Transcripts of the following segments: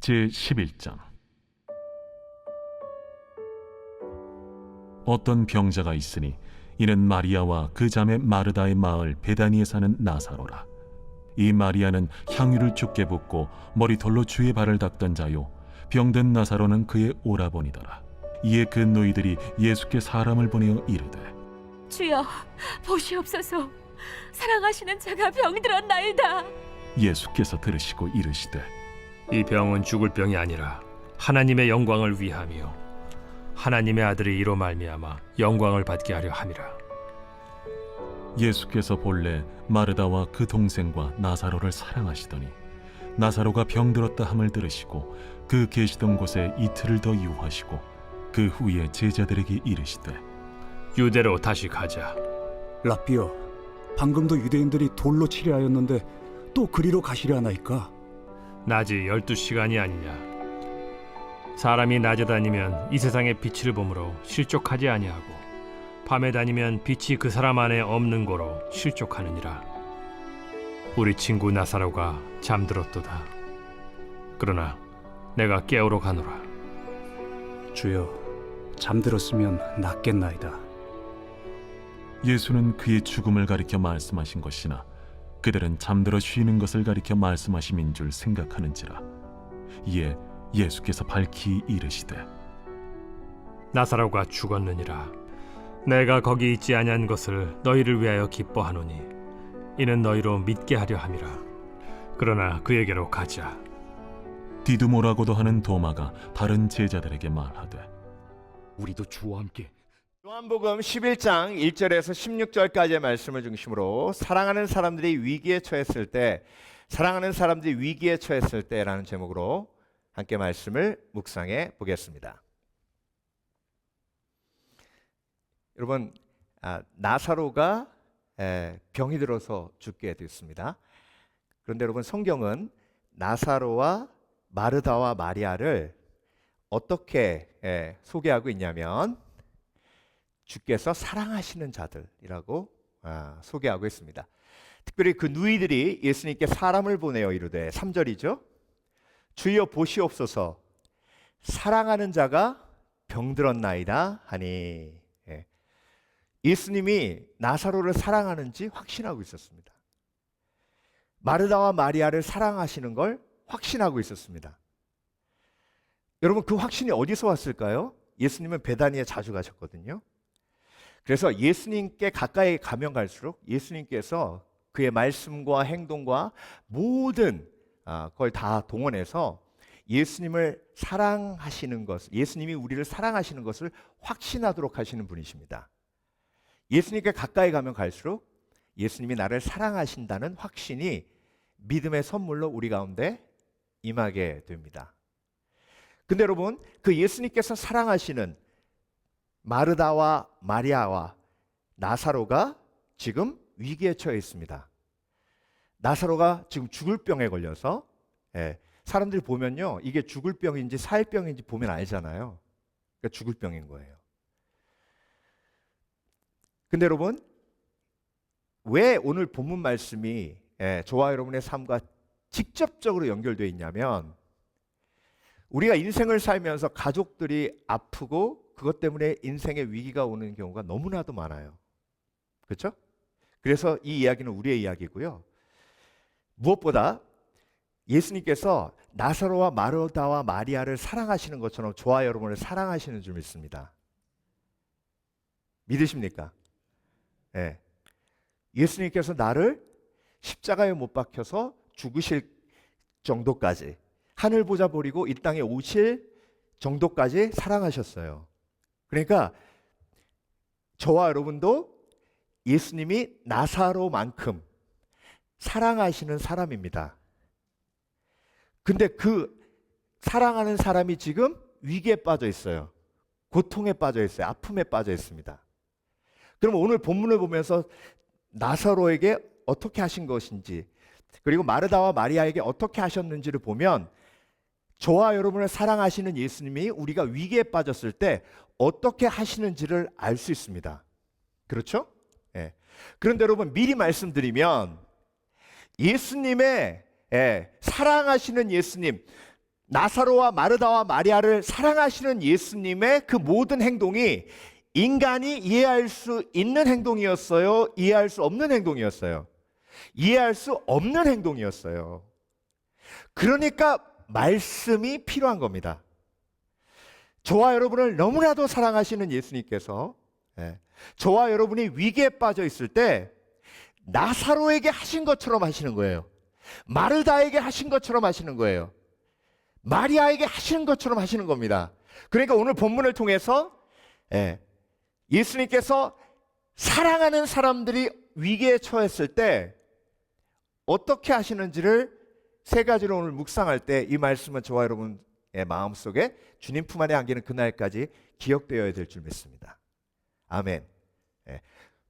제11장. 어떤 병자가 있으니 이는 마리아와 그 자매 마르다의 마을 베다니에 사는 나사로라. 이 마리아는 향유를 죽게 붓고 머리털로 주의 발을 닦던 자요, 병든 나사로는 그의 오라버니더라. 이에 그 노이들이 예수께 사람을 보내어 이르되, 주여, 보시옵소서. 사랑하시는 자가 병들었나이다. 예수께서 들으시고 이르시되, 이 병은 죽을 병이 아니라 하나님의 영광을 위함이요 하나님의 아들이 이로 말미암아 영광을 받게 하려 함이라. 예수께서 본래 마르다와 그 동생과 나사로를 사랑하시더니 나사로가 병들었다 함을 들으시고 그 계시던 곳에 이틀을 더 유하시고 그 후에 제자들에게 이르시되, 유대로 다시 가자. 라삐여, 방금도 유대인들이 돌로 치려 하였는데 또 그리로 가시려 하나이까? 낮이 12시간이 아니냐. 사람이 낮에 다니면 이 세상의 빛을 보므로 실족하지 아니하고 밤에 다니면 빛이 그 사람 안에 없는 고로 실족하느니라. 우리 친구 나사로가 잠들었도다. 그러나 내가 깨우러 가노라. 주여, 잠들었으면 낫겠나이다. 예수는 그의 죽음을 가리켜 말씀하신 것이나 그들은 잠들어 쉬는 것을 가리켜 말씀하심인 줄 생각하는지라. 이에 예수께서 밝히 이르시되, 나사로가 죽었느니라. 내가 거기 있지 아니한 것을 너희를 위하여 기뻐하노니 이는 너희로 믿게 하려 함이라. 그러나 그에게로 가자. 디두모라고도 하는 도마가 다른 제자들에게 말하되, 우리도 주와 함께. 요한복음 11장 1절에서 16절까지의 말씀을 중심으로 사랑하는 사람들이 위기에 처했을 때, 사랑하는 사람들이 위기에 처했을 때라는 제목으로 함께 말씀을 묵상해 보겠습니다. 여러분, 나사로가 병이 들어서 죽게 됐습니다. 그런데 여러분, 성경은 나사로와 마르다와 마리아를 어떻게 소개하고 있냐면 주께서 사랑하시는 자들이라고 소개하고 있습니다. 특별히 그 누이들이 예수님께 사람을 보내어 이르되, 3절이죠. 주여 보시옵소서, 사랑하는 자가 병들었나이다 하니. 예수님이 나사로를 사랑하는지 확신하고 있었습니다. 마르다와 마리아를 사랑하시는 걸 확신하고 있었습니다. 여러분, 그 확신이 어디서 왔을까요? 예수님은 베다니에 자주 가셨거든요. 그래서 예수님께 가까이 가면 갈수록 예수님께서 그의 말씀과 행동과 모든 걸 다 동원해서 예수님을 사랑하시는 것, 예수님이 우리를 사랑하시는 것을 확신하도록 하시는 분이십니다. 예수님께 가까이 가면 갈수록 예수님이 나를 사랑하신다는 확신이 믿음의 선물로 우리 가운데 임하게 됩니다. 근데 여러분, 그 예수님께서 사랑하시는 마르다와 마리아와 나사로가 지금 위기에 처해 있습니다. 나사로가 지금 죽을 병에 걸려서, 사람들이 보면요, 이게 죽을 병인지 살 병인지 보면 알잖아요. 그러니까 죽을 병인 거예요. 근데 여러분, 왜 오늘 본문 말씀이 저와 여러분의 삶과 직접적으로 연결되어 있냐면, 우리가 인생을 살면서 가족들이 아프고 그것 때문에 인생의 위기가 오는 경우가 너무나도 많아요. 그렇죠? 그래서 이 이야기는 우리의 이야기고요. 무엇보다 예수님께서 나사로와 마르다와 마리아를 사랑하시는 것처럼 저와 여러분을 사랑하시는 줄 믿습니다. 믿으십니까? 네. 예수님께서 나를 십자가에 못 박혀서 죽으실 정도까지, 하늘 보자 버리고 이 땅에 오실 정도까지 사랑하셨어요. 그러니까 저와 여러분도 예수님이 나사로만큼 사랑하시는 사람입니다. 근데 그 사랑하는 사람이 지금 위기에 빠져 있어요. 고통에 빠져 있어요. 아픔에 빠져 있습니다. 그럼 오늘 본문을 보면서 나사로에게 어떻게 하신 것인지, 그리고 마르다와 마리아에게 어떻게 하셨는지를 보면 저와 여러분을 사랑하시는 예수님이 우리가 위기에 빠졌을 때 어떻게 하시는지를 알 수 있습니다. 그렇죠? 예. 그런데 여러분, 미리 말씀드리면 예수님의 사랑하시는 예수님, 나사로와 마르다와 마리아를 사랑하시는 예수님의 그 모든 행동이 인간이 이해할 수 있는 행동이었어요? 이해할 수 없는 행동이었어요? 이해할 수 없는 행동이었어요. 그러니까 말씀이 필요한 겁니다. 저와 여러분을 너무나도 사랑하시는 예수님께서 저와 여러분이 위기에 빠져 있을 때 나사로에게 하신 것처럼 하시는 거예요. 마르다에게 하신 것처럼 하시는 거예요. 마리아에게 하시는 것처럼 하시는 겁니다. 그러니까 오늘 본문을 통해서 예수님께서 사랑하는 사람들이 위기에 처했을 때 어떻게 하시는지를 세 가지로 오늘 묵상할 때 이 말씀은 저와 여러분의 마음속에 주님 품 안에 안기는 그날까지 기억되어야 될 줄 믿습니다. 아멘.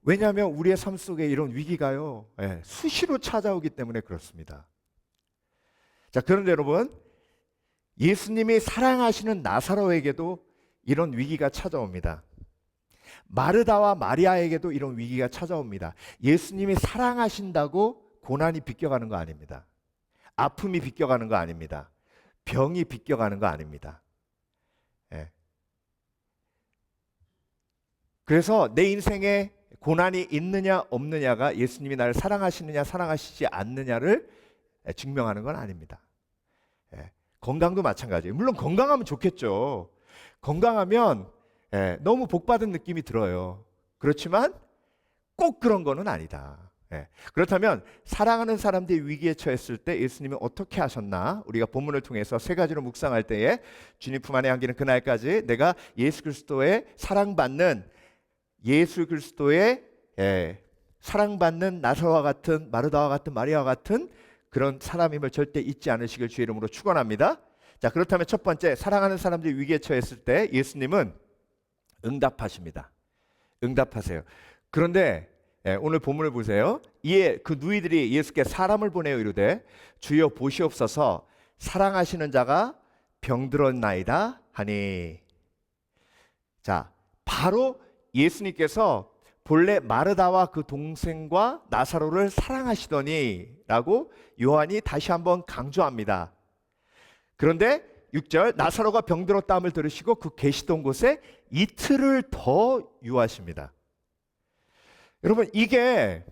왜냐하면 우리의 삶 속에 이런 위기가요 수시로 찾아오기 때문에 그렇습니다. 자, 그런데 여러분, 예수님이 사랑하시는 나사로에게도 이런 위기가 찾아옵니다. 마르다와 마리아에게도 이런 위기가 찾아옵니다. 예수님이 사랑하신다고 고난이 비껴가는 거 아닙니다. 아픔이 비껴가는 거 아닙니다. 병이 비껴가는 거 아닙니다. 그래서 내 인생에 고난이 있느냐 없느냐가 예수님이 나를 사랑하시느냐 사랑하시지 않느냐를 증명하는 건 아닙니다. 건강도 마찬가지예요. 물론 건강하면 좋겠죠. 건강하면 너무 복받은 느낌이 들어요. 그렇지만 꼭 그런 거는 아니다. 그렇다면 사랑하는 사람들이 위기에 처했을 때 예수님이 어떻게 하셨나? 우리가 본문을 통해서 세 가지로 묵상할 때에 주님 품 안에 안기는 그날까지 내가 예수 그리스도의 사랑받는 예수 그리스도의 사랑받는 나사로와 같은 마르다와 같은 마리아와 같은 그런 사람임을 절대 잊지 않으시길 주의 이름으로 축원합니다. 자, 그렇다면 첫 번째, 사랑하는 사람들이 위기에 처했을 때 예수님은 응답하십니다. 응답하세요. 그런데 오늘 본문을 보세요. 이에 그 누이들이 예수께 사람을 보내어 이르되 주여 보시옵소서 사랑하시는 자가 병들었나이다 하니. 자, 바로 예수님께서 본래 마르다와 그 동생과 나사로를 사랑하시더니 라고 요한이 다시 한번 강조합니다. 그런데 6절, 나사로가 병들었다함을 들으시고 그 계시던 곳에 이틀을 더 유하십니다. 여러분, 이게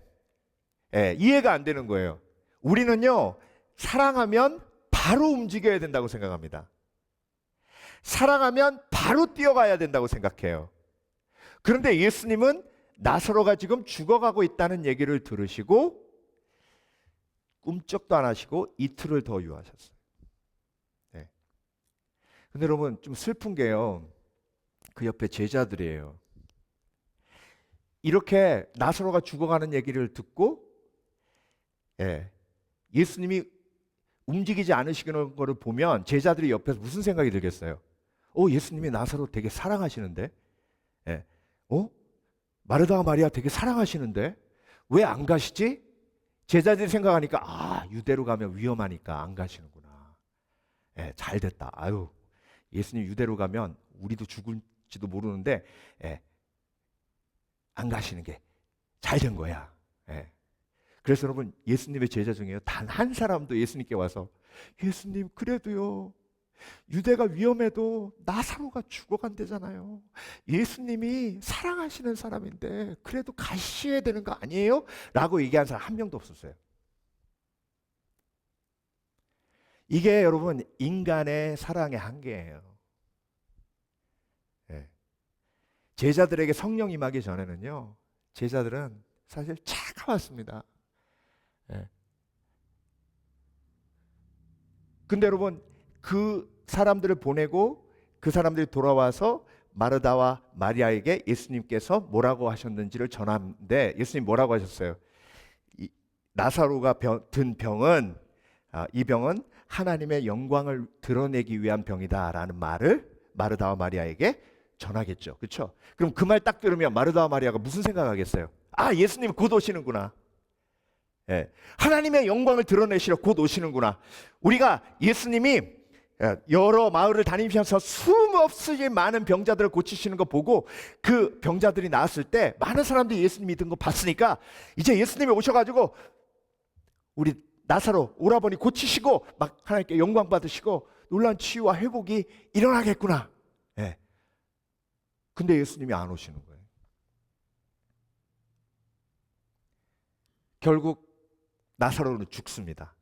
이해가 안 되는 거예요. 우리는요, 사랑하면 바로 움직여야 된다고 생각합니다. 사랑하면 바로 뛰어가야 된다고 생각해요. 그런데 예수님은 나사로가 지금 죽어가고 있다는 얘기를 들으시고 꿈쩍도 안 하시고 이틀을 더 유하셨어요. 근데 여러분, 좀 슬픈 게요, 그 옆에 제자들이에요. 이렇게 나사로가 죽어가는 얘기를 듣고 예수님이 움직이지 않으시는 것을 보면 제자들이 옆에서 무슨 생각이 들겠어요? 예수님이 나사로 되게 사랑하시는데, 마르다와 마리아 되게 사랑하시는데 왜 안 가시지? 제자들이 생각하니까 유대로 가면 위험하니까 안 가시는구나. 잘 됐다. 아유, 예수님 유대로 가면 우리도 죽을지도 모르는데 안 가시는 게 잘 된 거야. 그래서 여러분, 예수님의 제자 중에요, 단 한 사람도 예수님께 와서 예수님 그래도요, 유대가 위험해도 나사로가 죽어간대잖아요. 예수님이 사랑하시는 사람인데 그래도 가셔야 되는 거 아니에요? 라고 얘기한 사람 한 명도 없었어요. 이게 여러분, 인간의 사랑의 한계예요. 제자들에게 성령 임하기 전에는요, 제자들은 사실 차가웠습니다. 근데 여러분, 그 사람들을 보내고 그 사람들이 돌아와서 마르다와 마리아에게 예수님께서 뭐라고 하셨는지를 전하는데, 예수님 뭐라고 하셨어요? 나사로가 든 병은 이 병은 하나님의 영광을 드러내기 위한 병이다라는 말을 마르다와 마리아에게 전하겠죠. 그렇죠? 그럼 그 말 딱 들으면 마르다와 마리아가 무슨 생각하겠어요? 예수님 곧 오시는구나. 하나님의 영광을 드러내시러 곧 오시는구나. 우리가 예수님이 여러 마을을 다니면서 수없이 많은 병자들을 고치시는 거 보고 그 병자들이 나았을 때 많은 사람들이 예수님 믿은 거 봤으니까 이제 예수님이 오셔가지고 우리 나사로 오라버니 고치시고 막 하나님께 영광 받으시고 놀란 치유와 회복이 일어나겠구나. 예. 근데 예수님이 안 오시는 거예요. 결국 나사로는 죽습니다.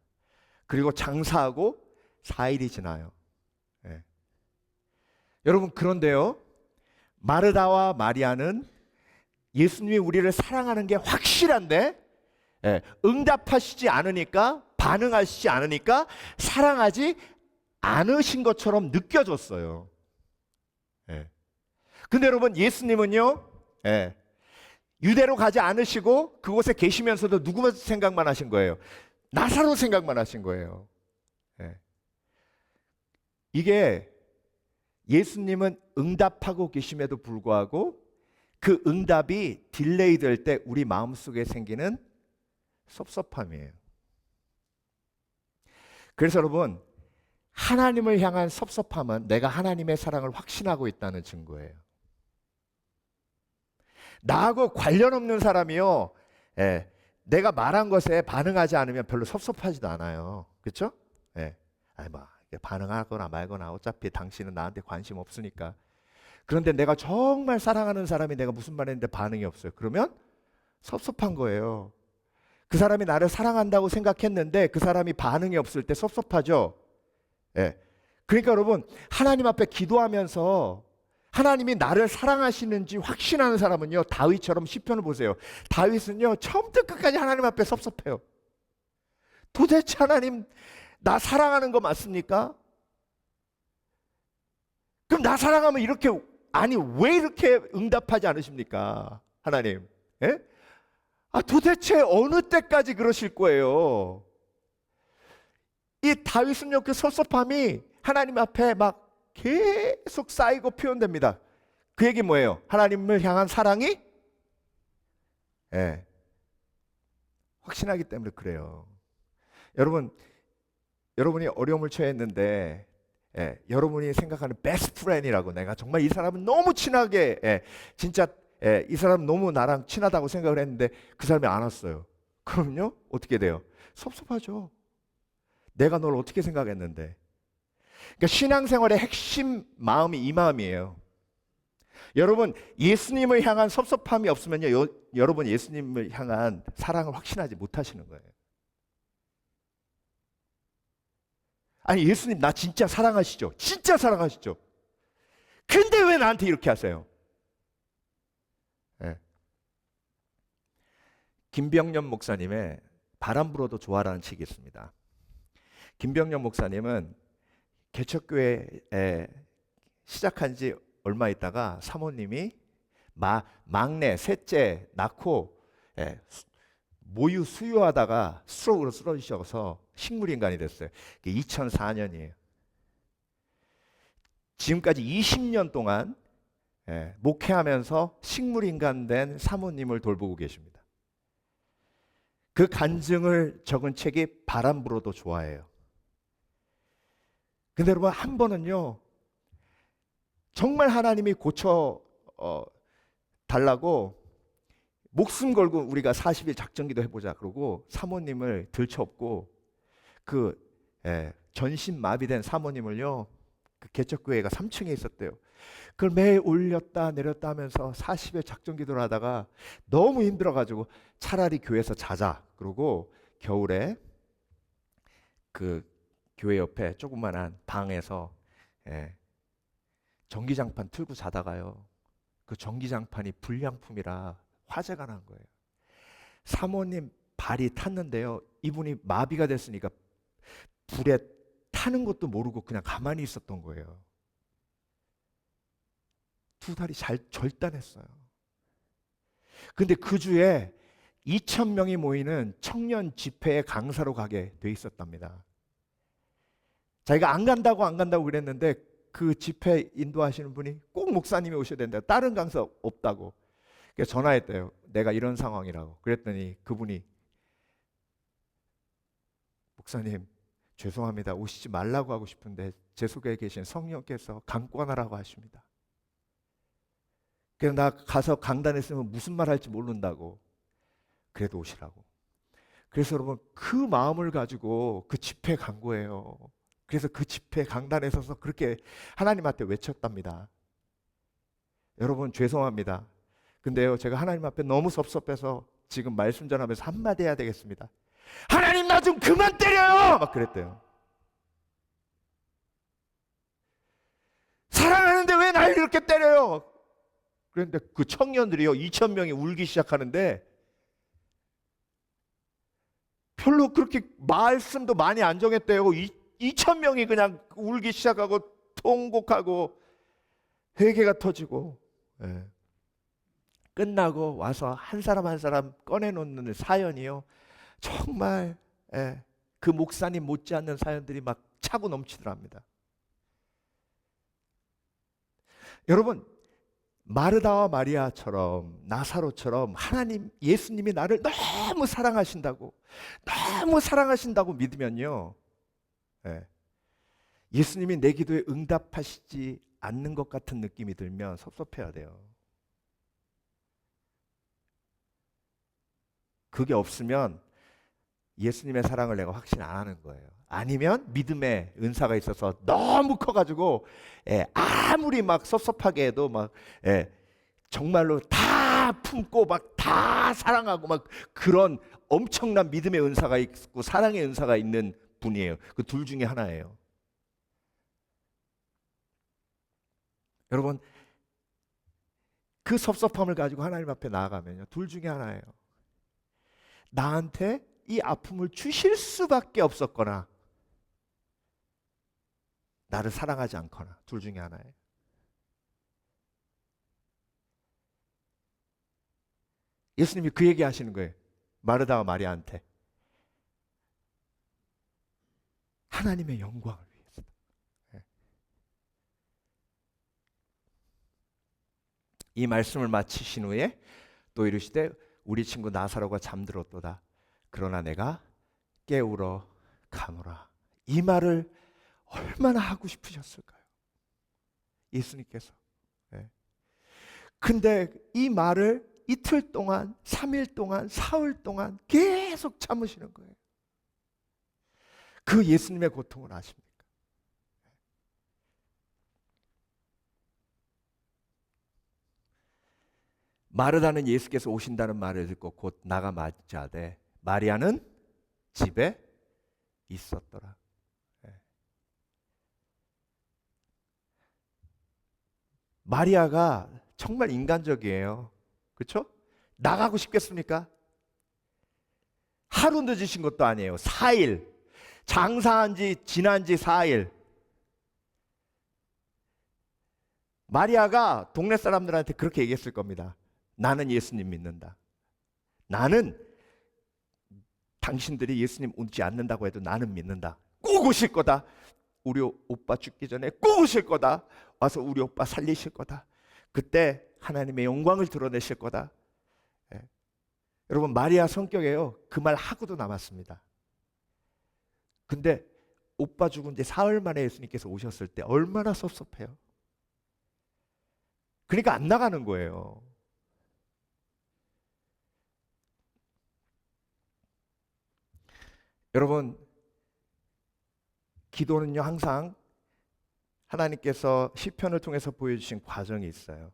그리고 장사하고 4일이 지나요. 예. 여러분, 그런데요, 마르다와 마리아는 예수님이 우리를 사랑하는 게 확실한데 응답하시지 않으니까, 반응하시지 않으니까 사랑하지 않으신 것처럼 느껴졌어요. 근데 여러분, 예수님은요, 유대로 가지 않으시고 그곳에 계시면서도 누구 생각만 하신 거예요? 나사로 생각만 하신 거예요. 이게 예수님은 응답하고 계심에도 불구하고 그 응답이 딜레이 될 때 우리 마음속에 생기는 섭섭함이에요. 그래서 여러분, 하나님을 향한 섭섭함은 내가 하나님의 사랑을 확신하고 있다는 증거예요. 나하고 관련 없는 사람이요, 내가 말한 것에 반응하지 않으면 별로 섭섭하지도 않아요. 그렇죠? 아니 뭐 반응하거나 말거나 어차피 당신은 나한테 관심 없으니까. 그런데 내가 정말 사랑하는 사람이 내가 무슨 말 했는데 반응이 없어요. 그러면 섭섭한 거예요. 그 사람이 나를 사랑한다고 생각했는데 그 사람이 반응이 없을 때 섭섭하죠. 그러니까 여러분, 하나님 앞에 기도하면서 하나님이 나를 사랑하시는지 확신하는 사람은요, 다윗처럼 시편을 보세요. 다윗은요, 처음부터 끝까지 하나님 앞에 섭섭해요. 도대체 하나님, 나 사랑하는 거 맞습니까? 그럼 나 사랑하면 이렇게, 아니 왜 이렇게 응답하지 않으십니까? 하나님. 도대체 어느 때까지 그러실 거예요? 이 다윗은요, 그 섭섭함이 하나님 앞에 막 계속 쌓이고 표현됩니다. 그 얘기 뭐예요? 하나님을 향한 사랑이 확신하기 때문에 그래요. 여러분이 어려움을 처했는데 여러분이 생각하는 베스트 프렌이라고, 내가 정말 이 사람은 너무 친하게 진짜 이 사람 너무 나랑 친하다고 생각을 했는데 그 사람이 안 왔어요. 그럼요, 어떻게 돼요? 섭섭하죠. 내가 널 어떻게 생각했는데. 그러니까 신앙생활의 핵심 마음이 이 마음이에요. 여러분, 예수님을 향한 섭섭함이 없으면요, 여러분 예수님을 향한 사랑을 확신하지 못하시는 거예요. 아니, 예수님 나 진짜 사랑하시죠? 진짜 사랑하시죠? 근데 왜 나한테 이렇게 하세요? 김병년 목사님의 바람 불어도 좋아라는 책이 있습니다. 김병년 목사님은 개척교회 시작한 지 얼마 있다가 사모님이 막내 셋째 낳고 모유 수유하다가 스트로크로 쓰러지셔서 식물인간이 됐어요. 2004년이에요. 지금까지 20년 동안 목회하면서 식물인간 된 사모님을 돌보고 계십니다. 그 간증을 적은 책이 바람 불어도 좋아해요. 근데 여러분, 한 번은요, 정말 하나님이 고쳐 달라고 목숨 걸고 우리가 40일 작정기도 해보자 그러고 사모님을 들쳐업고 그 전신 마비된 사모님을요, 그 개척교회가 3층에 있었대요. 그걸 매일 올렸다 내렸다 하면서 40일 작정기도를 하다가 너무 힘들어가지고 차라리 교회에서 자자 그러고 겨울에 그 교회 옆에 조그만한 방에서 전기장판 틀고 자다가요, 그 전기장판이 불량품이라 화재가 난 거예요. 사모님 발이 탔는데요, 이분이 마비가 됐으니까 불에 타는 것도 모르고 그냥 가만히 있었던 거예요. 두 다리 잘 절단했어요. 근데 그 주에 2,000명이 모이는 청년 집회에 강사로 가게 돼 있었답니다. 자기가 안 간다고 그랬는데 그 집회 인도하시는 분이 꼭 목사님이 오셔야 된다, 다른 강사 없다고. 그래서 전화했대요. 내가 이런 상황이라고. 그랬더니 그분이, 목사님 죄송합니다, 오시지 말라고 하고 싶은데 제 속에 계신 성령께서 강권하라고 하십니다. 그래서 나 가서 강단에 있으면 무슨 말 할지 모른다고. 그래도 오시라고. 그래서 여러분, 그 마음을 가지고 그 집회 간 거예요. 그래서 그 집회 강단에 서서 그렇게 하나님한테 외쳤답니다. 여러분 죄송합니다. 근데요, 제가 하나님 앞에 너무 섭섭해서 지금 말씀 전하면서 한마디 해야 되겠습니다. 하나님 나 좀 그만 때려요! 막 그랬대요. 사랑하는데 왜 날 이렇게 때려요? 그런데 그 청년들이요 2,000명이 울기 시작하는데 별로 그렇게 말씀도 많이 안 정했대요. 2,000명이 그냥 울기 시작하고 통곡하고 회개가 터지고, 예. 끝나고 와서 한 사람 한 사람 꺼내놓는 사연이요 정말, 예, 그 목사님 못지않는 사연들이 막 차고 넘치더랍니다. 여러분, 마르다와 마리아처럼 나사로처럼 하나님 예수님이 나를 너무 사랑하신다고 믿으면요, 예, 예수님이 내 기도에 응답하시지 않는 것 같은 느낌이 들면 섭섭해야 돼요. 그게 없으면 예수님의 사랑을 내가 확신 안 하는 거예요. 아니면 믿음의 은사가 있어서 너무 커가지고, 예, 아무리 막 섭섭하게 해도 막, 예, 정말로 다 품고 막 다 사랑하고 막 그런 엄청난 믿음의 은사가 있고 사랑의 은사가 있는 분이에요. 그 둘 중에 하나예요. 여러분, 그 섭섭함을 가지고 하나님 앞에 나아가면요 둘 중에 하나예요. 나한테 이 아픔을 주실 수밖에 없었거나 나를 사랑하지 않거나, 둘 중에 하나예요. 예수님이 그 얘기 하시는 거예요. 마르다와 마리아한테. 하나님의 영광을 위해서. 이 말씀을 마치신 후에 또 이르시되 우리 친구 나사로가 잠들었도다. 그러나 내가 깨우러 가노라. 이 말을 얼마나 하고 싶으셨을까요? 예수님께서. 네. 근데 이 말을 이틀 동안, 3일 동안, 사흘 동안 계속 참으시는 거예요. 그 예수님의 고통을 아십니까? 마르다는 예수께서 오신다는 말을 듣고 곧 나가 맞자되 마리아는 집에 있었더라. 마리아가 정말 인간적이에요. 그렇죠? 나가고 싶겠습니까? 하루 늦으신 것도 아니에요. 4일. 지난 지 4일. 마리아가 동네 사람들한테 그렇게 얘기했을 겁니다. 나는 예수님 믿는다. 나는 당신들이 예수님 오지 않는다고 해도 나는 믿는다. 꼭 오실 거다. 우리 오빠 죽기 전에 꼭 오실 거다. 와서 우리 오빠 살리실 거다. 그때 하나님의 영광을 드러내실 거다. 예. 여러분, 마리아 성격에요 그 말 하고도 남았습니다. 근데 오빠 죽은 지 사흘 만에 예수님께서 오셨을 때 얼마나 섭섭해요. 그러니까 안 나가는 거예요. 여러분, 기도는요 항상 하나님께서 시편을 통해서 보여주신 과정이 있어요.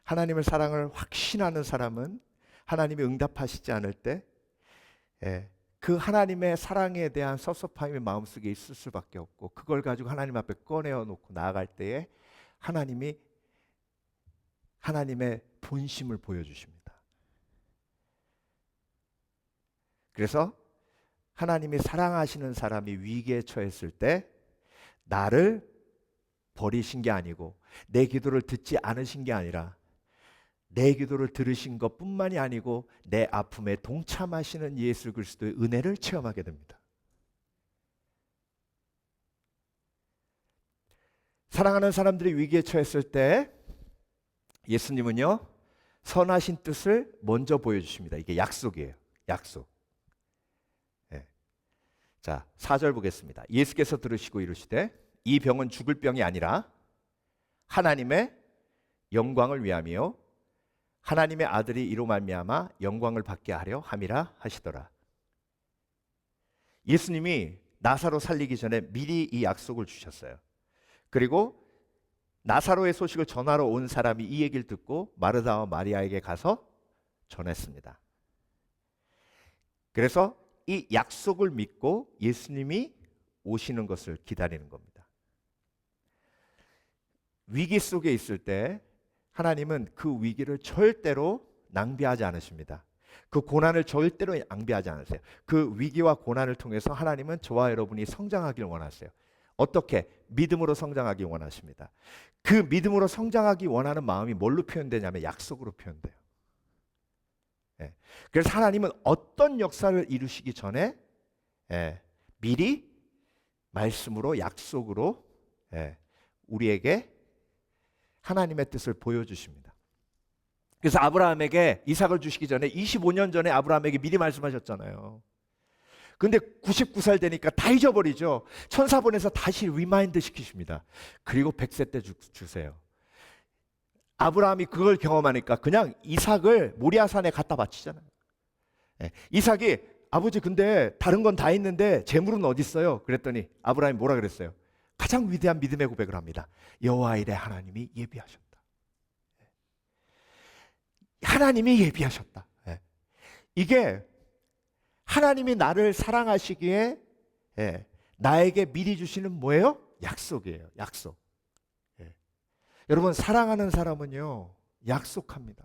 하나님의 사랑을 확신하는 사람은 하나님이 응답하시지 않을 때, 그 하나님의 사랑에 대한 섭섭함이 마음속에 있을 수밖에 없고, 그걸 가지고 하나님 앞에 꺼내어 놓고 나아갈 때에 하나님이 하나님의 본심을 보여주십니다. 그래서 하나님이 사랑하시는 사람이 위기에 처했을 때 나를 버리신 게 아니고 내 기도를 듣지 않으신 게 아니라 내 기도를 들으신 것뿐만이 아니고 내 아픔에 동참하시는 예수 그리스도의 은혜를 체험하게 됩니다. 사랑하는 사람들이 위기에 처했을 때 예수님은요 선하신 뜻을 먼저 보여주십니다. 이게 약속이에요. 약속. 자, 4절 보겠습니다. 예수께서 들으시고 이르시되 이 병은 죽을 병이 아니라 하나님의 영광을 위함이요 하나님의 아들이 이로 말미암아 영광을 받게 하려 함이라 하시더라. 예수님이 나사로 살리기 전에 미리 이 약속을 주셨어요. 그리고 나사로의 소식을 전하러 온 사람이 이 얘기를 듣고 마르다와 마리아에게 가서 전했습니다. 그래서 이 약속을 믿고 예수님이 오시는 것을 기다리는 겁니다. 위기 속에 있을 때 하나님은 그 위기를 절대로 낭비하지 않으십니다. 그 고난을 절대로 낭비하지 않으세요. 그 위기와 고난을 통해서 하나님은 저와 여러분이 성장하길 원하세요. 어떻게? 믿음으로 성장하기 원하십니다. 그 믿음으로 성장하기 원하는 마음이 뭘로 표현되냐면 약속으로 표현돼요. 예. 그래서 하나님은 어떤 역사를 이루시기 전에 미리 말씀으로 약속으로 우리에게 하나님의 뜻을 보여주십니다. 그래서 아브라함에게 이삭을 주시기 전에 25년 전에 아브라함에게 미리 말씀하셨잖아요. 근데 99살 되니까 다 잊어버리죠. 천사 보내서 다시 리마인드 시키십니다. 그리고 100세 때 주세요. 아브라함이 그걸 경험하니까 그냥 이삭을 모리아산에 갖다 바치잖아요. 이삭이 아버지 근데 다른 건 다 있는데 재물은 어디 있어요? 그랬더니 아브라함이 뭐라 그랬어요? 가장 위대한 믿음의 고백을 합니다. 여호와 이레 하나님이 예비하셨다. 하나님이 예비하셨다. 이게 하나님이 나를 사랑하시기에 나에게 미리 주시는 뭐예요? 약속이에요. 약속. 여러분 사랑하는 사람은요 약속합니다.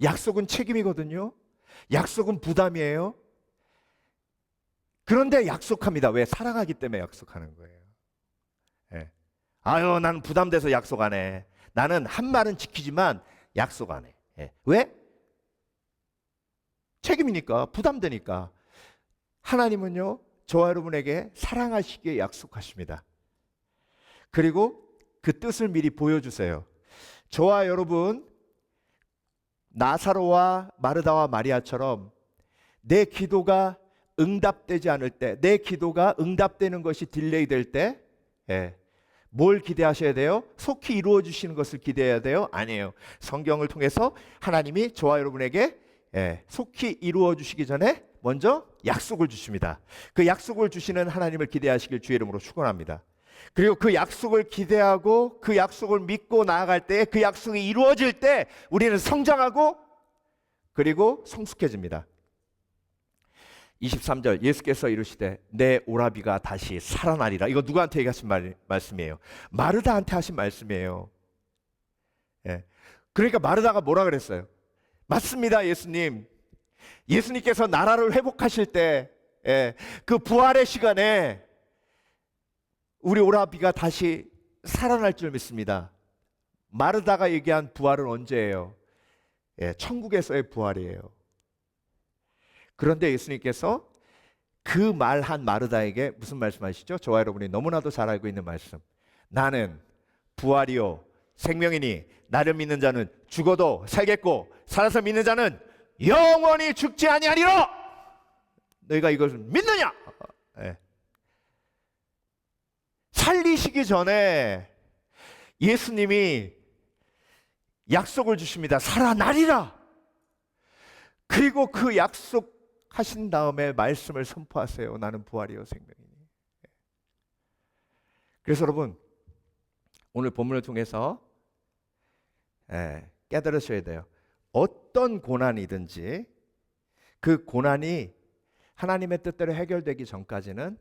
약속은 책임이거든요. 약속은 부담이에요. 그런데 약속합니다. 왜? 사랑하기 때문에 약속하는 거예요. 아유 나는 부담돼서 약속 안 해. 나는 한 말은 지키지만 약속 안 해. 왜? 책임이니까, 부담되니까. 하나님은요 저와 여러분에게 사랑하시기에 약속하십니다. 그리고 그 뜻을 미리 보여주세요. 저와 여러분 나사로와 마르다와 마리아처럼 내 기도가 응답되지 않을 때, 내 기도가 응답되는 것이 딜레이 될 때 뭘 기대하셔야 돼요? 속히 이루어 주시는 것을 기대해야 돼요? 아니에요. 성경을 통해서 하나님이 저와 여러분에게 속히 이루어 주시기 전에 먼저 약속을 주십니다. 그 약속을 주시는 하나님을 기대하시길 주의 이름으로 축원합니다. 그리고 그 약속을 기대하고 그 약속을 믿고 나아갈 때, 그 약속이 이루어질 때 우리는 성장하고 그리고 성숙해집니다. 23절 예수께서 이르시되 내 오라비가 다시 살아나리라. 이거 누구한테 얘기하신 말씀이에요? 마르다한테 하신 말씀이에요. 그러니까 마르다가 뭐라 그랬어요? 맞습니다 예수님. 예수님께서 나라를 회복하실 때 그 부활의 시간에 우리 오라비가 다시 살아날 줄 믿습니다. 마르다가 얘기한 부활은 언제예요? 천국에서의 부활이에요. 그런데 예수님께서 그 말한 마르다에게 무슨 말씀하시죠? 저와 여러분이 너무나도 잘 알고 있는 말씀. 나는 부활이요 생명이니 나를 믿는 자는 죽어도 살겠고 살아서 믿는 자는 영원히 죽지 아니하리라. 너희가 이것을 믿느냐? 살리시기 전에 예수님이 약속을 주십니다. 살아나리라. 그리고 그 약속하신 다음에 말씀을 선포하세요. 나는 부활이요 생명이니. 그래서 여러분 오늘 본문을 통해서 깨달으셔야 돼요. 어떤 고난이든지 그 고난이 하나님의 뜻대로 해결되기 전까지는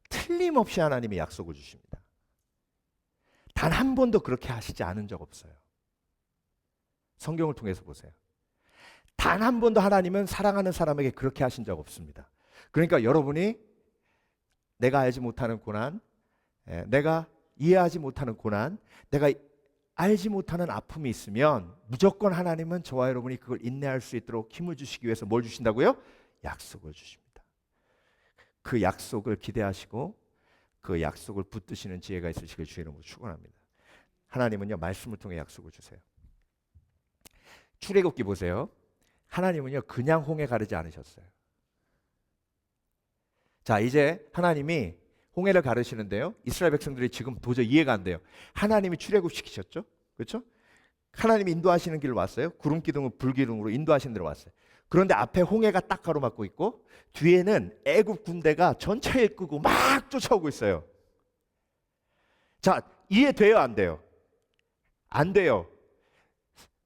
틀림없이 하나님이 약속을 주십니다. 단 한 번도 그렇게 하시지 않은 적 없어요. 성경을 통해서 보세요. 단 한 번도 하나님은 사랑하는 사람에게 그렇게 하신 적 없습니다. 그러니까 여러분이 내가 알지 못하는 고난, 내가 이해하지 못하는 고난, 내가 알지 못하는 아픔이 있으면 무조건 하나님은 저와 여러분이 그걸 인내할 수 있도록 힘을 주시기 위해서 뭘 주신다고요? 약속을 주십니다. 그 약속을 기대하시고 그 약속을 붙드시는 지혜가 있으시길 주의 이름으로 축원합니다. 하나님은요 말씀을 통해 약속을 주세요. 출애굽기 보세요. 하나님은요 그냥 홍해 가르지 않으셨어요. 자 이제 하나님이 홍해를 가르시는데요 이스라엘 백성들이 지금 도저히 이해가 안 돼요. 하나님이 출애굽 시키셨죠, 그렇죠? 하나님이 인도하시는 길로 왔어요. 구름 기둥은 불기둥으로 인도하시는 데로 왔어요. 그런데 앞에 홍해가 딱 가로막고 있고 뒤에는 애굽 군대가 전차에 끄고 막 쫓아오고 있어요. 자, 이해돼요, 안 돼요? 안 돼요.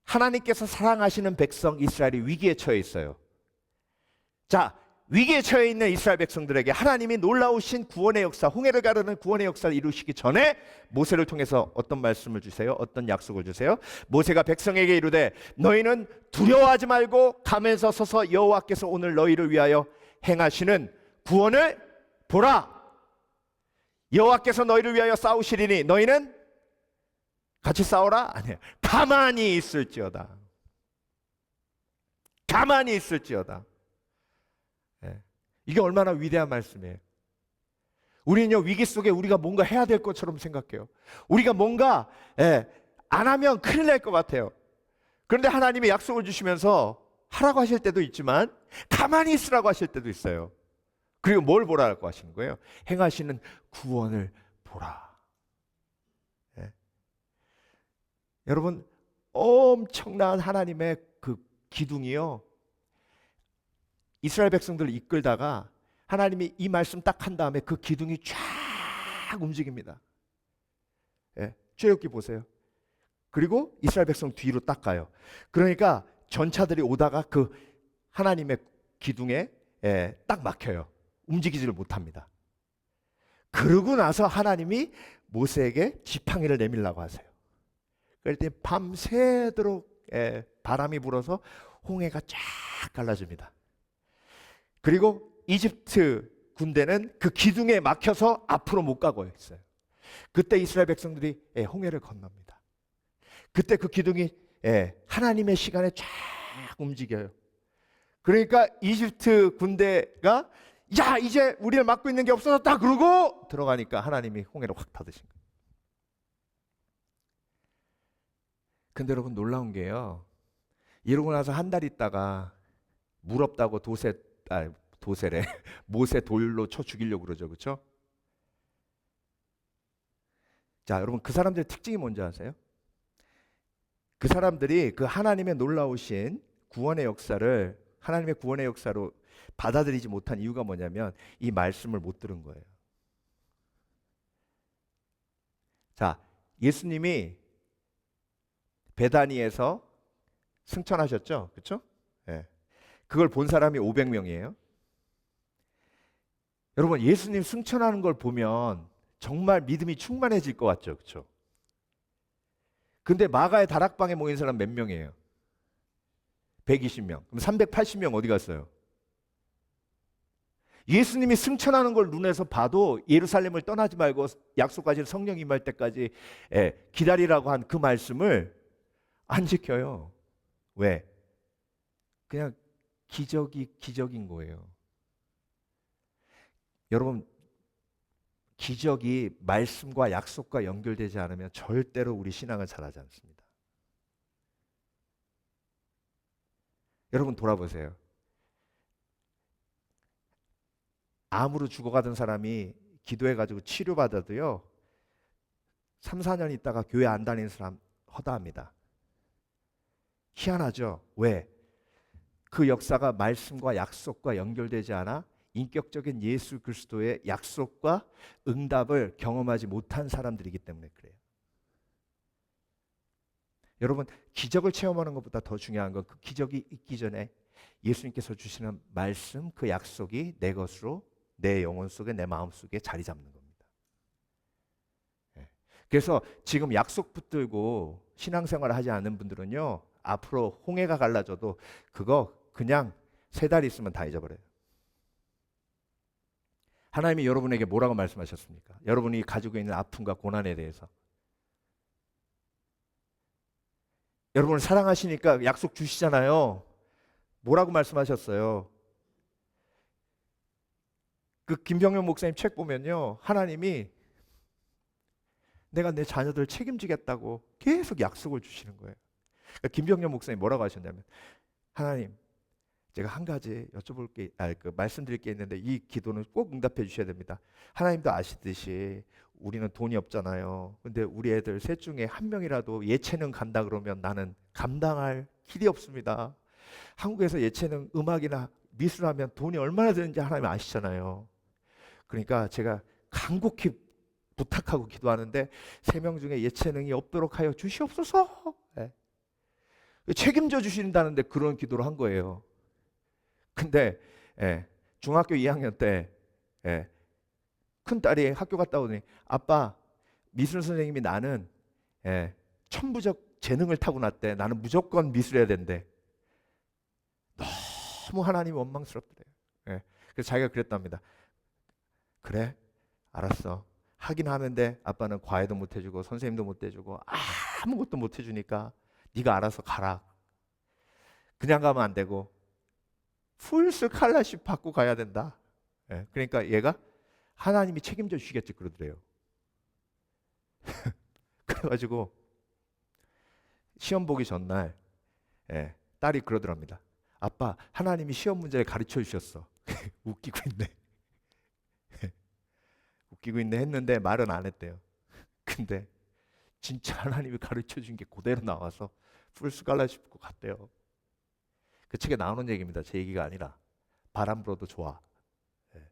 하나님께서 사랑하시는 백성 이스라엘이 위기에 처해 있어요. 자, 위기에 처해 있는 이스라엘 백성들에게 하나님이 놀라우신 구원의 역사, 홍해를 가르는 구원의 역사를 이루시기 전에 모세를 통해서 어떤 말씀을 주세요? 어떤 약속을 주세요? 모세가 백성에게 이르되 너희는 두려워하지 말고 가면서 서서 여호와께서 오늘 너희를 위하여 행하시는 구원을 보라. 여호와께서 너희를 위하여 싸우시리니 너희는 같이 싸워라? 아니에요. 가만히 있을지어다. 가만히 있을지어다. 이게 얼마나 위대한 말씀이에요. 우리는요, 위기 속에 우리가 뭔가 해야 될 것처럼 생각해요. 우리가 뭔가 안 하면 큰일 날 것 같아요. 그런데 하나님이 약속을 주시면서 하라고 하실 때도 있지만 가만히 있으라고 하실 때도 있어요. 그리고 뭘 보라고 하시는 거예요? 행하시는 구원을 보라. 여러분, 엄청난 하나님의 그 기둥이요, 이스라엘 백성들을 이끌다가 하나님이 이 말씀 딱 한 다음에 그 기둥이 쫙 움직입니다. 출애굽기 보세요. 그리고 이스라엘 백성 뒤로 딱 가요. 그러니까 전차들이 오다가 그 하나님의 기둥에 딱 막혀요. 움직이지를 못합니다. 그러고 나서 하나님이 모세에게 지팡이를 내밀라고 하세요. 그럴 때 밤새도록 바람이 불어서 홍해가 쫙 갈라집니다. 그리고 이집트 군대는 그 기둥에 막혀서 앞으로 못 가고 있어요. 그때 이스라엘 백성들이 홍해를 건넙니다. 그때 그 기둥이 하나님의 시간에 쫙 움직여요. 그러니까 이집트 군대가 야, 이제 우리를 막고 있는 게 없어졌다 그러고 들어가니까 하나님이 홍해를 확 닫으신 거예요. 근데 여러분, 놀라운 게요, 이러고 나서 한 달 있다가 물 없다고 도세래 모세 돌로 쳐 죽이려고 그러죠. 그렇죠? 자, 여러분, 그 사람들의 특징이 뭔지 아세요? 그 사람들이 그 하나님의 놀라우신 구원의 역사를 하나님의 구원의 역사로 받아들이지 못한 이유가 뭐냐면 이 말씀을 못 들은 거예요. 자, 예수님이 베다니에서 승천하셨죠? 그렇죠? 그걸 본 사람이 500명이에요. 여러분, 예수님 승천하는 걸 보면 정말 믿음이 충만해질 것 같죠? 그렇죠? 근데 마가의 다락방에 모인 사람 몇 명이에요? 120명. 그럼 380명 어디 갔어요? 예수님이 승천하는 걸 눈에서 봐도 예루살렘을 떠나지 말고 약속하신 성령 임할 때까지 기다리라고 한 그 말씀을 안 지켜요. 왜? 그냥 기적인 거예요. 여러분, 기적이 말씀과 약속과 연결되지 않으면 절대로 우리 신앙을 잘하지 않습니다. 여러분, 돌아보세요. 암으로 죽어가던 사람이 기도해가지고 치료받아도요, 3, 4년 있다가 교회 안 다니는 사람 허다합니다. 희한하죠? 왜? 그 역사가 말씀과 약속과 연결되지 않아 인격적인 예수 그리스도의 약속과 응답을 경험하지 못한 사람들이기 때문에 그래요. 여러분, 기적을 체험하는 것보다 더 중요한 건 그 기적이 있기 전에 예수님께서 주시는 말씀, 그 약속이 내 것으로 내 영혼 속에, 내 마음 속에 자리 잡는 겁니다. 그래서 지금 약속 붙들고 신앙생활을 하지 않는 분들은요, 앞으로 홍해가 갈라져도 그거 그냥 3달 있으면 다 잊어버려요. 하나님이 여러분에게 뭐라고 말씀하셨습니까? 여러분이 가지고 있는 아픔과 고난에 대해서. 여러분을 사랑하시니까 약속 주시잖아요. 뭐라고 말씀하셨어요? 그 김병현 목사님 책 보면요, 하나님이 내가 내 자녀들 책임지겠다고 계속 약속을 주시는 거예요. 그러니까 김병현 목사님 뭐라고 하셨냐면, 하나님, 제가 한 가지 말씀드릴 게 있는데 이 기도는 꼭 응답해 주셔야 됩니다. 하나님도 아시듯이 우리는 돈이 없잖아요. 근데 우리 애들 셋 중에 한 명이라도 예체능 간다 그러면 나는 감당할 길이 없습니다. 한국에서 예체능, 음악이나 미술하면 돈이 얼마나 드는지 하나님 아시잖아요. 그러니까 제가 간곡히 부탁하고 기도하는데 3명 중에 예체능이 없도록 하여 주시옵소서. 예. 책임져 주신다는데 그런 기도를 한 거예요. 근데 중학교 2학년 때 큰딸이 학교 갔다 오더니 아빠, 미술 선생님이 나는 천부적 재능을 타고났대. 나는 무조건 미술해야 된대. 너무 하나님이 원망스럽더래요. 그래서 자기가 그랬답니다. 그래, 알았어. 하긴 하는데 아빠는 과외도 못 해주고 선생님도 못 해주고 아무것도 못 해주니까 네가 알아서 가라. 그냥 가면 안 되고 풀 스칼라십 받고 가야 된다. 그러니까 얘가 하나님이 책임져 주시겠지 그러더래요. 그래가지고 시험 보기 전날 딸이 그러더랍니다. 아빠, 하나님이 시험 문제를 가르쳐 주셨어. 웃기고 있네. 웃기고 있네 했는데 말은 안 했대요. 근데 진짜 하나님이 가르쳐 준 게 그대로 나와서 풀 스칼라십 받고 갔대요. 그 책에 나오는 얘기입니다. 제 얘기가 아니라. 바람 불어도 좋아. 그러니까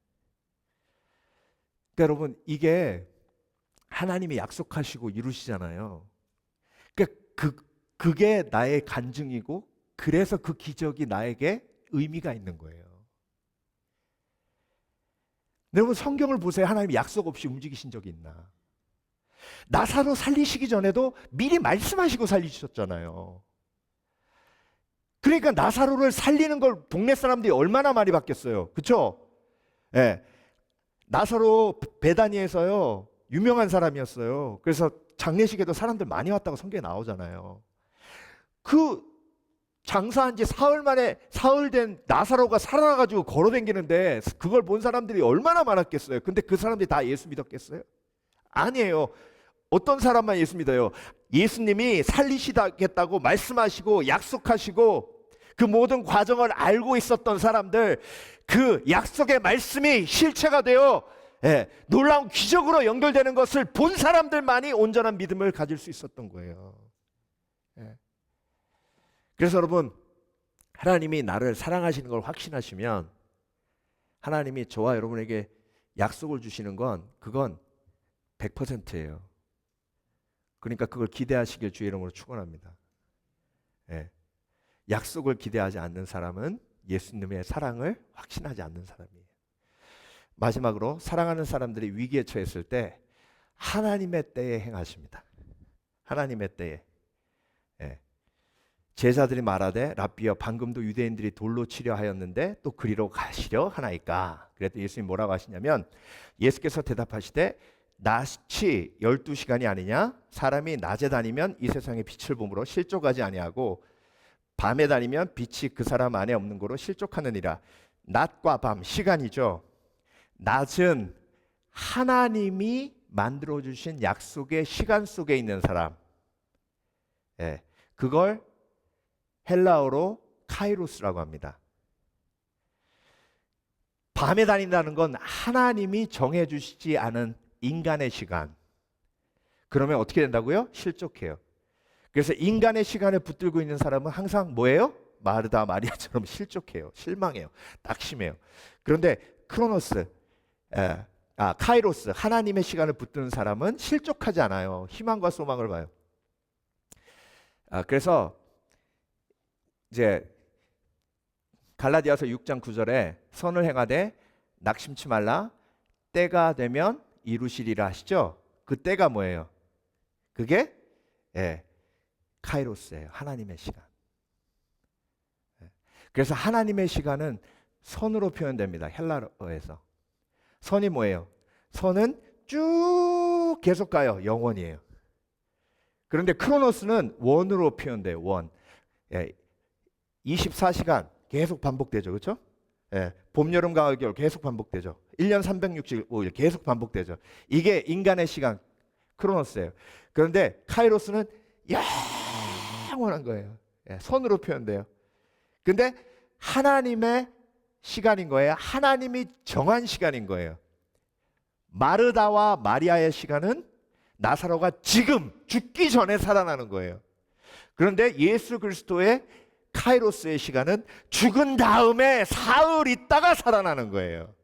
여러분, 이게 하나님이 약속하시고 이루시잖아요. 그러니까 그게 나의 간증이고 그래서 그 기적이 나에게 의미가 있는 거예요. 여러분, 성경을 보세요. 하나님이 약속 없이 움직이신 적이 있나? 나사로 살리시기 전에도 미리 말씀하시고 살리셨잖아요. 그러니까 나사로를 살리는 걸 동네 사람들이 얼마나 많이 받겠어요. 그렇죠? 나사로 베다니에서요, 유명한 사람이었어요. 그래서 장례식에도 사람들 많이 왔다고 성경에 나오잖아요. 그 장사한 지 사흘 된 나사로가 살아나가지고 걸어다니는데 그걸 본 사람들이 얼마나 많았겠어요. 근데 그 사람들이 다 예수 믿었겠어요? 아니에요. 어떤 사람만 예수 믿어요? 예수님이 살리시겠다고 말씀하시고 약속하시고 그 모든 과정을 알고 있었던 사람들, 그 약속의 말씀이 실체가 되어 놀라운 기적으로 연결되는 것을 본 사람들만이 온전한 믿음을 가질 수 있었던 거예요. 그래서 여러분, 하나님이 나를 사랑하시는 걸 확신하시면 하나님이 저와 여러분에게 약속을 주시는 건 그건 100%예요. 그러니까 그걸 기대하시길 주의 이름으로 축원합니다. 약속을 기대하지 않는 사람은 예수님의 사랑을 확신하지 않는 사람이에요. 마지막으로, 사랑하는 사람들이 위기에 처했을 때 하나님의 때에 행하십니다. 하나님의 때에. 제자들이 말하되 랍비여, 방금도 유대인들이 돌로 치려 하였는데 또 그리로 가시려 하나이까? 그랬더니 예수님 뭐라고 하시냐면, 예수께서 대답하시되 낮이 12시간이 아니냐? 사람이 낮에 다니면 이 세상의 빛을 보므로 실족하지 아니하고 밤에 다니면 빛이 그 사람 안에 없는 거로 실족하느니라. 낮과 밤, 시간이죠. 낮은 하나님이 만들어주신 약속의 시간 속에 있는 사람, 그걸 헬라어로 카이로스라고 합니다. 밤에 다닌다는 건 하나님이 정해주시지 않은 인간의 시간. 그러면 어떻게 된다고요? 실족해요. 그래서 인간의 시간에 붙들고 있는 사람은 항상 뭐예요? 마르다 마리아처럼 실족해요. 실망해요. 낙심해요. 그런데 크로노스, 카이로스, 하나님의 시간을 붙드는 사람은 실족하지 않아요. 희망과 소망을 봐요. 그래서 이제 갈라디아서 6장 9절에 선을 행하되 낙심치 말라, 때가 되면 이루시리라 하시죠. 그 때가 뭐예요? 그게 카이로스예요. 하나님의 시간. 그래서 하나님의 시간은 선으로 표현됩니다. 헬라어에서. 선이 뭐예요? 선은 쭉 계속 가요. 영원이에요. 그런데 크로노스는 원으로 표현돼요. 원. 24시간 계속 반복되죠. 그렇죠? 봄, 여름, 가을, 겨울 계속 반복되죠. 1년 365일 계속 반복되죠. 이게 인간의 시간, 크로노스예요. 그런데 카이로스는 영원한 거예요. 선으로 표현돼요. 근데 하나님의 시간인 거예요. 하나님이 정한 시간인 거예요. 마르다와 마리아의 시간은 나사로가 지금 죽기 전에 살아나는 거예요. 그런데 예수 그리스도의 카이로스의 시간은 죽은 다음에 사흘 있다가 살아나는 거예요.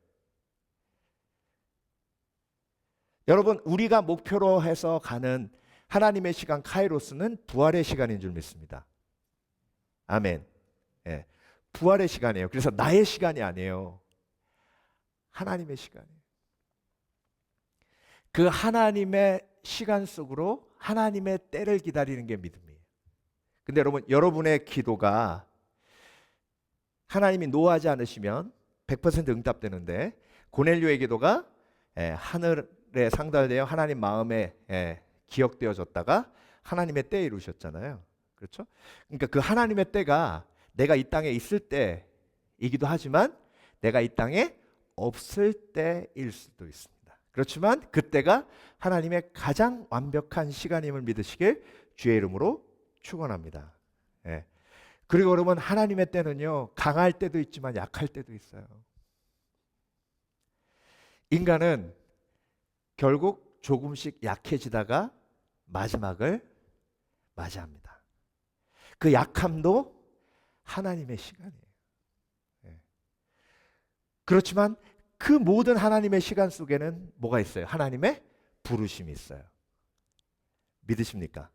여러분, 우리가 목표로 해서 가는 하나님의 시간 카이로스는 부활의 시간인 줄 믿습니다. 아멘. 예, 부활의 시간이에요. 그래서 나의 시간이 아니에요. 하나님의 시간이에요. 그 하나님의 시간 속으로 하나님의 때를 기다리는 게 믿음이에요. 근데 여러분, 여러분의 기도가 하나님이 노하지 않으시면 100% 응답되는데, 고넬료의 기도가 하늘에 상달되어 하나님 마음에 기억되어졌다가 하나님의 때에 이루셨잖아요. 그렇죠? 그러니까 그 하나님의 때가 내가 이 땅에 있을 때이기도 하지만 내가 이 땅에 없을 때일 수도 있습니다. 그렇지만 그때가 하나님의 가장 완벽한 시간임을 믿으시길 주의 이름으로 축원합니다. 예. 그리고 여러분, 하나님의 때는요, 강할 때도 있지만 약할 때도 있어요. 인간은 결국 조금씩 약해지다가 마지막을 맞이합니다. 그 약함도 하나님의 시간이에요. 예. 그렇지만 그 모든 하나님의 시간 속에는 뭐가 있어요? 하나님의 부르심이 있어요. 믿으십니까?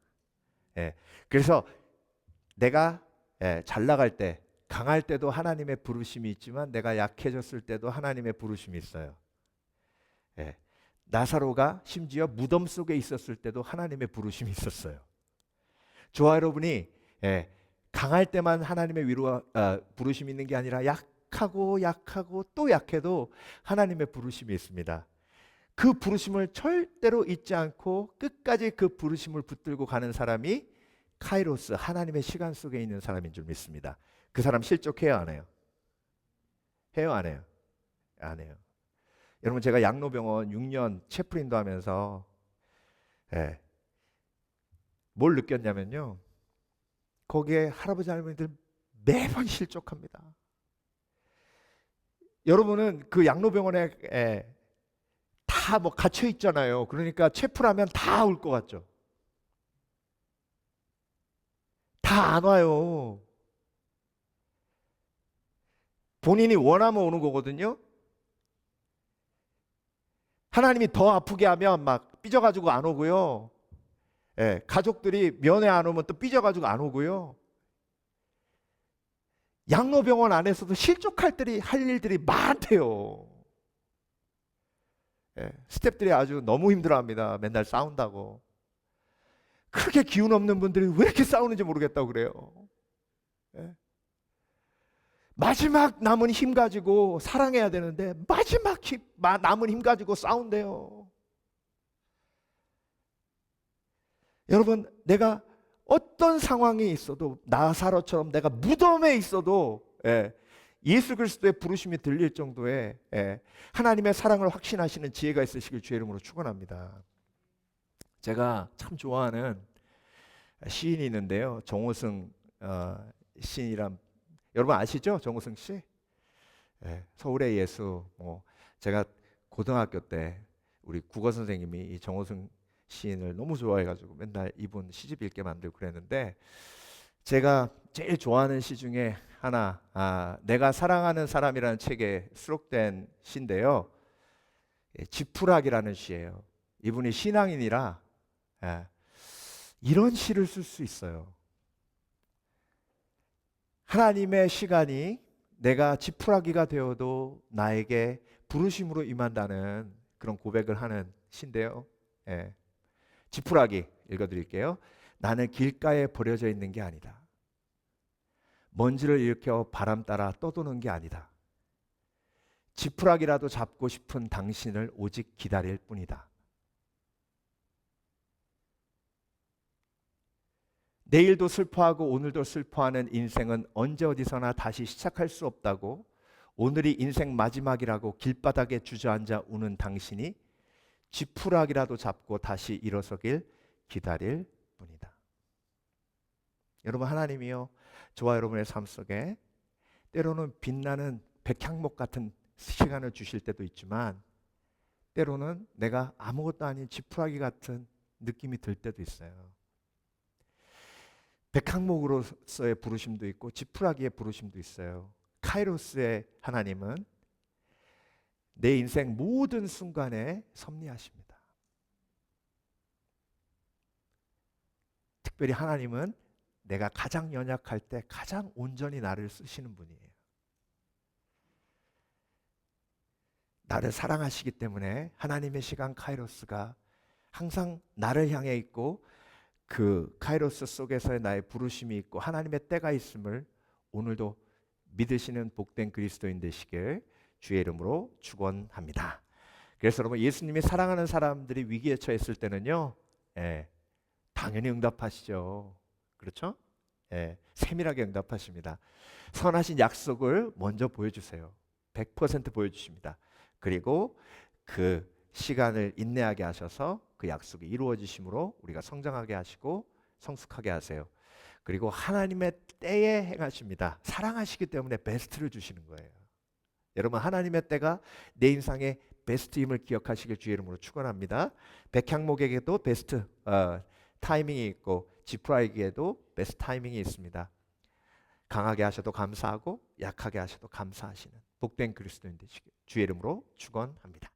예. 그래서 내가 잘 나갈 때, 강할 때도 하나님의 부르심이 있지만 내가 약해졌을 때도 하나님의 부르심이 있어요. 예. 나사로가 심지어 무덤 속에 있었을 때도 하나님의 부르심이 있었어요. 저와 여러분이 강할 때만 하나님의 부르심이 있는 게 아니라 약하고 또 약해도 하나님의 부르심이 있습니다. 그 부르심을 절대로 잊지 않고 끝까지 그 부르심을 붙들고 가는 사람이 카이로스, 하나님의 시간 속에 있는 사람인 줄 믿습니다. 그 사람 실족해요, 안 해요? 해요, 안 해요? 안 해요. 여러분, 제가 양로병원 6년 체프린도 하면서 뭘 느꼈냐면요, 거기에 할아버지 할머니들 매번 실족합니다. 여러분은 그 양로병원에 다 뭐 갇혀 있잖아요. 그러니까 체프라면 다 올 것 같죠? 다 안 와요. 본인이 원하면 오는 거거든요. 하나님이 더 아프게 하면 막 삐져가지고 안 오고요. 가족들이 면회 안 오면 또 삐져가지고 안 오고요. 양로병원 안에서도 실족할 때리 할 일들이 많대요. 스태프들이 아주 너무 힘들어합니다. 맨날 싸운다고. 그렇게 기운 없는 분들이 왜 이렇게 싸우는지 모르겠다고 그래요. 마지막 남은 힘 가지고 사랑해야 되는데 마지막 남은 힘 가지고 싸운대요. 여러분, 내가 어떤 상황이 있어도, 나사로처럼 내가 무덤에 있어도 예수 그리스도의 부르심이 들릴 정도의 하나님의 사랑을 확신하시는 지혜가 있으시길 주의 이름으로 축원합니다. 제가 참 좋아하는 시인이 있는데요, 정호승 시인이란, 여러분 아시죠? 정호승 씨? 서울의 예수. 제가 고등학교 때 우리 국어 선생님이 이 정호승 시인을 너무 좋아해가지고 맨날 이분 시집 읽게 만들고 그랬는데, 제가 제일 좋아하는 시 중에 하나, 내가 사랑하는 사람이라는 책에 수록된 시인데요, 지푸락이라는 시예요. 이분이 신앙인이라 이런 시를 쓸 수 있어요. 하나님의 시간이 내가 지푸라기가 되어도 나에게 부르심으로 임한다는 그런 고백을 하는 시인데요. 지푸라기 읽어드릴게요. 나는 길가에 버려져 있는 게 아니다. 먼지를 일으켜 바람 따라 떠도는 게 아니다. 지푸라기라도 잡고 싶은 당신을 오직 기다릴 뿐이다. 내일도 슬퍼하고 오늘도 슬퍼하는 인생은 언제 어디서나 다시 시작할 수 없다고, 오늘이 인생 마지막이라고 길바닥에 주저앉아 우는 당신이 지푸라기라도 잡고 다시 일어서길 기다릴 뿐이다. 여러분, 하나님이요, 저와 여러분의 삶 속에 때로는 빛나는 백향목 같은 시간을 주실 때도 있지만, 때로는 내가 아무것도 아닌 지푸라기 같은 느낌이 들 때도 있어요. 백항목으로서의 부르심도 있고 지푸라기의 부르심도 있어요. 카이로스의 하나님은 내 인생 모든 순간에 섭리하십니다. 특별히 하나님은 내가 가장 연약할 때 가장 온전히 나를 쓰시는 분이에요. 나를 사랑하시기 때문에 하나님의 시간 카이로스가 항상 나를 향해 있고 그 카이로스 속에서의 나의 부르심이 있고 하나님의 때가 있음을 오늘도 믿으시는 복된 그리스도인 되시길 주의 이름으로 축원합니다. 그래서 여러분, 예수님이 사랑하는 사람들이 위기에 처했을 때는요, 당연히 응답하시죠. 그렇죠? 세밀하게 응답하십니다. 선하신 약속을 먼저 보여주세요. 100% 보여주십니다. 그리고 그 시간을 인내하게 하셔서 그 약속이 이루어지심으로 우리가 성장하게 하시고 성숙하게 하세요. 그리고 하나님의 때에 행하십니다. 사랑하시기 때문에 베스트를 주시는 거예요. 여러분, 하나님의 때가 내 인생의 베스트임을 기억하시길 주의 이름으로 축원합니다. 백향목에게도 베스트 타이밍이 있고 지프라에게도 베스트 타이밍이 있습니다. 강하게 하셔도 감사하고 약하게 하셔도 감사하시는 복된 그리스도인 되시길 주의 이름으로 축원합니다.